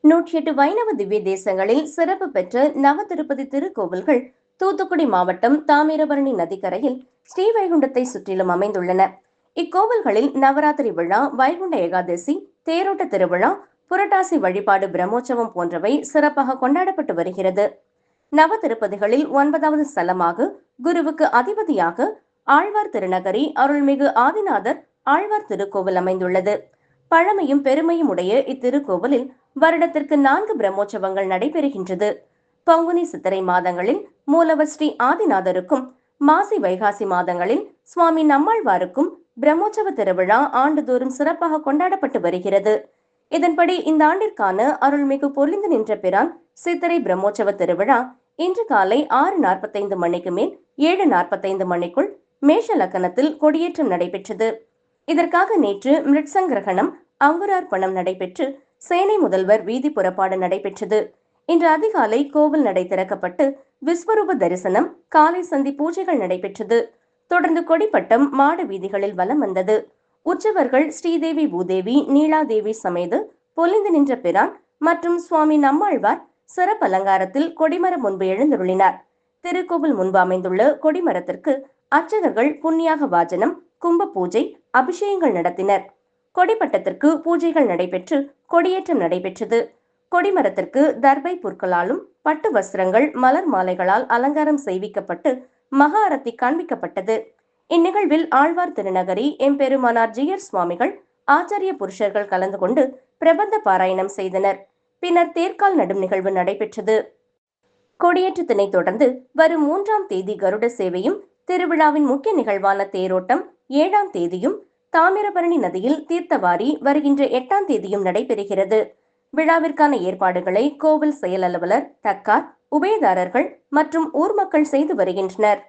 108 வைணவ திவ்ய தேசங்களில் சிறப்பு பெற்ற நவ திருப்பதி திருக்கோவில்கள் தூத்துக்குடி மாவட்டம் தாமிரபரணி நதிக்கரையில் ஸ்ரீவைகுண்டத்தை சுற்றிலும் அமைந்துள்ளன. இக்கோவில்களில் நவராத்திரி விழா, வைகுண்ட ஏகாதசி, தேரோட்ட திருவிழா, புரட்டாசி வழிபாடு, பிரம்மோற்சவம் போன்றவை சிறப்பாக கொண்டாடப்பட்டு வருகிறது. நவ திருப்பதிகளில் 9வது ஸ்தலமாக குருவுக்கு அதிபதியாக ஆழ்வார் திருநகரி அருள்மிகு ஆதிநாதர் ஆழ்வார் திருக்கோவில் அமைந்துள்ளது. பழமையும் பெருமையும் உடைய இத்திருக்கோவிலில் வருடத்திற்கு 4 பிரம்மோற்சவங்கள் நடைபெறுகின்றது. பங்குனி சித்திரை மாதங்களில் மூலவர் ஸ்ரீ ஆதிநாதருக்கும், மாசி வைகாசி மாதங்களில் சுவாமி நம்மாழ்வாருக்கும் பிரம்மோற்சவ திருவிழா ஆண்டுதோறும் சிறப்பாக கொண்டாடப்பட்டு வருகிறது. இதன்படி இந்த ஆண்டிற்கான அருள்மிகு பொலிந்து நின்ற பிரான் சித்திரை பிரம்மோற்சவ திருவிழா இன்று காலை 6:45 மணிக்கு மேல் 7:45 மணிக்குள் மேஷ லக்கணத்தில் கொடியேற்றம் நடைபெற்றது. இதற்காக நேற்று மிருட்சங்கிரகணம், அங்குரார்ப்பணம் நடைபெற்று சேனை முதல்வர் வீதி புறப்பாடு நடைபெற்றது. இன்று அதிகாலை கோவில் நடை திறக்கப்பட்டு விஸ்வரூப தரிசனம், காலை சந்தி பூஜைகள் நடைபெற்றது. தொடர்ந்து கொடிப்பட்டம் மாட வீதிகளில் வலம் வந்தது. உற்சவர்கள் ஸ்ரீதேவி பூதேவி, நீலாதேவி சமேத பொலிந்து நின்ற பிரான் மற்றும் சுவாமி நம்மாழ்வார் சிறப்பு அலங்காரத்தில் கொடிமரம் முன்பு எழுந்தருளினார். திருக்கோவில் முன்பு அமைந்துள்ள கொடிமரத்திற்கு அர்ச்சகர்கள் புண்ணியாக வாஜனம், கும்ப பூஜை, அபிஷேகங்கள் நடத்தினர். கொடிப்பட்டத்திற்கு பூஜைகள் நடைபெற்று கொடியேற்றம் நடைபெற்றது. கொடிமரத்திற்கு தர்பை புற்களாலும் பட்டு வஸ்திரங்கள், மலர் மாலைகளால் அலங்காரம் செய்விக்கப்பட்டு மகா அரத்தி காண்பிக்கப்பட்டது. இந்நிகழ்வில் ஆழ்வார் திருநகரி எம்பெருமானார் ஜீயர் சுவாமிகள், ஆச்சாரிய புருஷர்கள் கலந்து கொண்டு பிரபந்த பாராயணம் செய்தனர். பின்னர் தேர்கால் நடும் நிகழ்வு நடைபெற்றது. கொடியேற்றத்தினை தொடர்ந்து வரும் 3ஆம் தேதி கருட சேவையும், திருவிழாவின் முக்கிய நிகழ்வான தேரோட்டம் 7ஆம் தேதியும், தாமிரபரணி நதியில் தீர்த்தவாரி வருகின்ற 8ஆம் தேதியும் நடைபெறுகிறது. விழாவிற்கான ஏற்பாடுகளை கோவில் செயல் அலுவலர், தக்கார், உபயதாரர்கள் மற்றும் ஊர் மக்கள் செய்து வருகின்றனர்.